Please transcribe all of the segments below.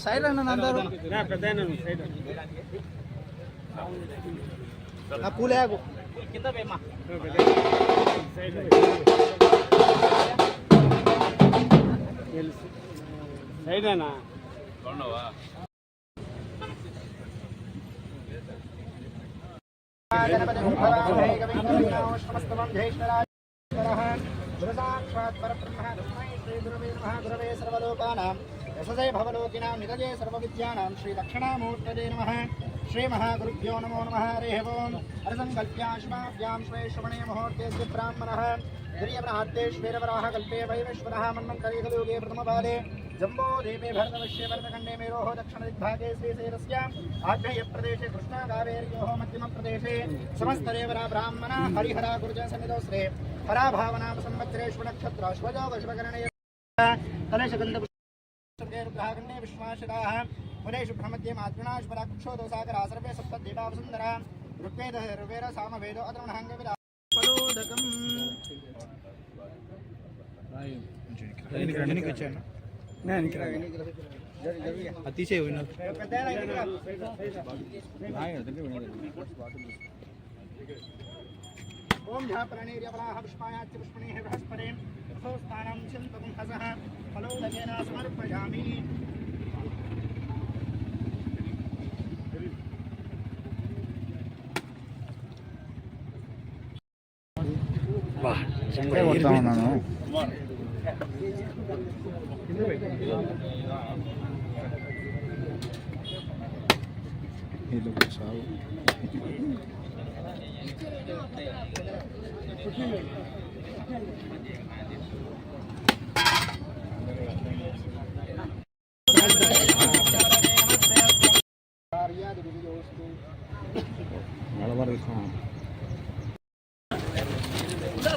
Side రండి అందరూ. పూలేకు కింద వేమా సైడేనా गुरवे सर्वलोकानां यशसे भवलोकिनां निरजे सर्वविद्यानां श्री दक्षिणामूर्तये नमः। श्री महागुरुभ्यो नमो नमः। हरिः ओम्। हरसंकल्प्यां शिवाभ्यां श्वे श्रवणे मुहूर्तेऽद्य ब्राह्मणः द्वितीयवराहतेश्वेरवराह कल्पे वैवेश्वरः मन्वन्तरे कलियुगे प्रथमपादे जम्बोद्वीपे भरतवर्षे भरतखण्डे मेरोः दक्षिणदिग्भागे श्रीशैलस्य आग्नेयप्रदेशे कृष्णाकावेर्योः मध्यमप्रदेशे समस्तदेवरा ब्राह्मणा हरिहरा गुरुजनसन्निधौ श्री हराभावनाम संवत्सरेषु नक्षत्र श्वजोगश्वकरणे तलेशगन्धपुष्पे विश्वासदाः मुनेषु ब्रह्मध्ये मातृणाश्वरा कुक्षोदोसागरा सर्वे सप्तदेवावसुन्दरा ऋग्वेदः ऋग्वेद सामवेदो अतर्वणहङ्गविदा फलोदकम् अतिशय ओम झापरणेर्यवराह पुष्पायाच्च पुष्पणेः बृहस्पतिं रसोस्तानं चिन्तकं हसः फलोदकेन समर्पयामि। वाह चंगा కొడతా ఉన్నాను ये लोग साव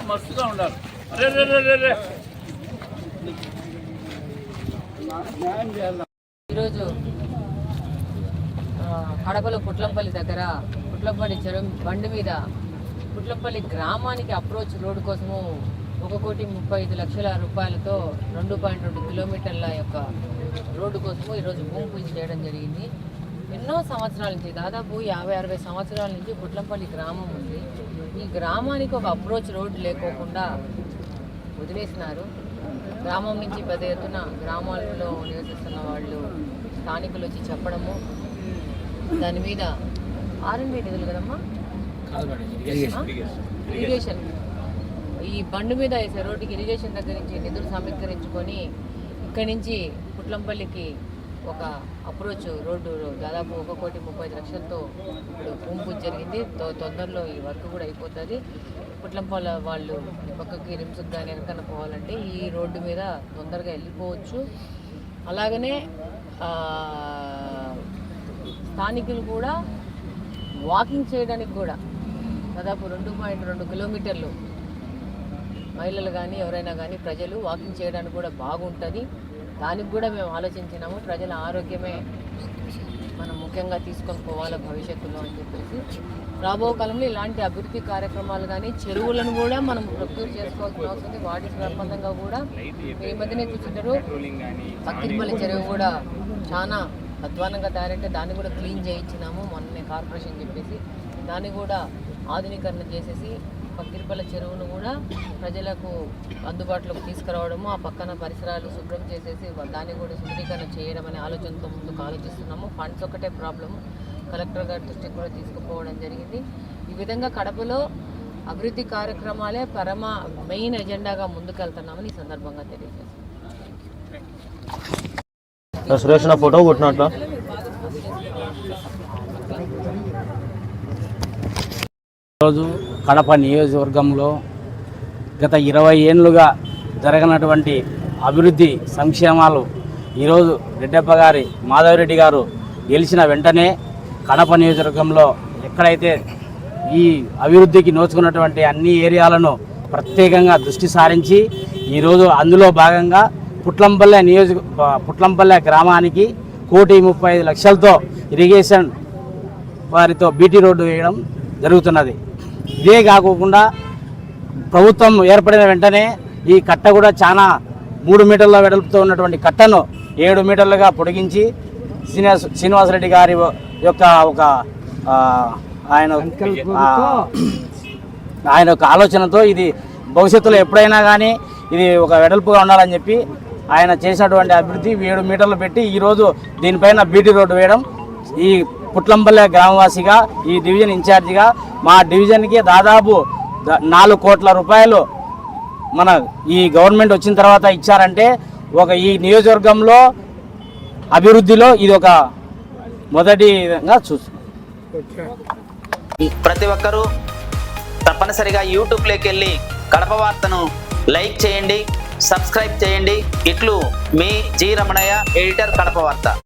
మస్తుగా ఉండాలి. ఈరోజు కడపలో పుట్లంపల్లి దగ్గర పుట్లంపల్లి చెరువు బండి మీద పుట్లంపల్లి గ్రామానికి అప్రోచ్ రోడ్డు కోసము 1,35,00,000 రూపాయలతో 2.2 కిలోమీటర్ల యొక్క రోడ్డు కోసము ఈరోజు భూమి పూజ చేయడం జరిగింది. ఎన్నో సంవత్సరాల నుంచి దాదాపు 50-60 సంవత్సరాల నుంచి పుట్లంపల్లి గ్రామం ఉంది. ఈ గ్రామానికి ఒక అప్రోచ్ రోడ్డు లేకోకుండా వదిలేసినారు. గ్రామం నుంచి పెద్ద ఎత్తున గ్రామాలలో నివసిస్తున్న వాళ్ళు స్థానికులు వచ్చి చెప్పడము, దాని మీద ఆర్ఎన్బి నిధులు కదమ్మా ఇరిగేషన్ ఈ బండి మీద వేసే రోడ్డుకి ఇరిగేషన్ దగ్గర నుంచి నిధులు సమీకరించుకొని ఇక్కడి నుంచి పుట్లంపల్లికి ఒక అప్రోచ్ రోడ్డు దాదాపు 1,35,00,000తో ఇప్పుడు భూమి పూజ జరిగింది. తొందరలో ఈ వర్క్ కూడా అయిపోతుంది. పుట్లంపల్లి వాళ్ళు ఈ పక్కకి రిమ్స్కి కానీ వెనకన్నా పోవాలంటే ఈ రోడ్డు మీద తొందరగా వెళ్ళిపోవచ్చు. అలాగనే స్థానికులు కూడా వాకింగ్ చేయడానికి కూడా దాదాపు 2.2 కిలోమీటర్లు మహిళలు కానీ ఎవరైనా కానీ ప్రజలు వాకింగ్ చేయడానికి కూడా బాగుంటుంది. దానికి కూడా మేము ఆలోచించినాము. ప్రజల ఆరోగ్యమే మనం ముఖ్యంగా తీసుకొని పోవాలి భవిష్యత్తులో అని చెప్పేసి రాబో కాలంలో ఇలాంటి అభివృద్ధి కార్యక్రమాలు కానీ చెరువులను కూడా మనం ప్రొక్యూర్ చేసుకోవాల్సిన అవసరం. వాటి సంబంధంగా కూడా ఈ మధ్యనే చూస్తుంటారు పక్కిరిపల్లి చెరువు కూడా చాలా అధ్వానంగా తయారంటే దాన్ని కూడా క్లీన్ చేయించినాము మొన్నే కార్పొరేషన్ చెప్పేసి. దాన్ని కూడా ఆధునీకరణ చేసేసి పక్కిరిపల్లి చెరువును కూడా ప్రజలకు అందుబాటులోకి తీసుకురావడము, ఆ పక్కన పరిసరాలు శుభ్రం చేసేసి దాన్ని కూడా శుభ్రీకరణ చేయడం అనే ఆలోచనతో ముందుకు ఆలోచిస్తున్నాము. ఫండ్స్ ఒకటే ప్రాబ్లము, కలెక్టర్ గారి దృష్టికి కూడా తీసుకుపోవడం జరిగింది. ఈ విధంగా కడపలో అభివృద్ధి కార్యక్రమాలే మెయిన్ ఎజెండాగా ముందుకెళ్తున్నామని ఈ సందర్భంగా తెలియజేస్తాం. సురేష్ ఫోటో కొట్టినట్ల ఈరోజు కడప నియోజకవర్గంలో గత 20 ఏళ్ళుగా జరగనటువంటి అభివృద్ధి సంక్షేమాలు ఈరోజు రెడ్డప్ప గారి మాధవరెడ్డి గారు గెలిచిన వెంటనే కడప నియోజకవర్గంలో ఎక్కడైతే ఈ అభివృద్ధికి నోచుకున్నటువంటి అన్ని ఏరియాలను ప్రత్యేకంగా దృష్టి సారించి ఈరోజు అందులో భాగంగా పుట్లంపల్లె గ్రామానికి 1,35,00,000తో ఇరిగేషన్ వారితో బీటీ రోడ్డు వేయడం జరుగుతున్నది. ఇదే కాకుండా ప్రభుత్వం ఏర్పడిన వెంటనే ఈ కట్ట కూడా చాలా 3 మీటర్ల వెడల్పుతో ఉన్నటువంటి కట్టను 7 మీటర్లుగా పొడిగించి శ్రీనివాసరెడ్డి గారి యొక్క ఒక ఆయన యొక్క ఆలోచనతో ఇది భవిష్యత్తులో ఎప్పుడైనా కానీ ఇది ఒక వెడల్పుగా ఉండాలని చెప్పి ఆయన చేసినటువంటి అభివృద్ధి 7 మీటర్లు పెట్టి ఈరోజు దీనిపైన బీటీ రోడ్డు వేయడం, ఈ పుట్లంపల్లె గ్రామవాసిగా, ఈ డివిజన్ ఇన్ఛార్జిగా మా డివిజన్కి దాదాపు 4 కోట్ల రూపాయలు మన ఈ గవర్నమెంట్ వచ్చిన తర్వాత ఇచ్చారంటే ఈ నియోజకవర్గంలో అభివృద్ధిలో ఇది ఒక మొదటిగా చూస్తున్నాం. ప్రతి ఒక్కరూ తప్పనిసరిగా యూట్యూబ్లోకి వెళ్ళి కడప వార్తను లైక్ చేయండి, సబ్స్క్రైబ్ చేయండి. ఇట్లు మీ జి రమణయ్య, ఎడిటర్, కడప వార్త.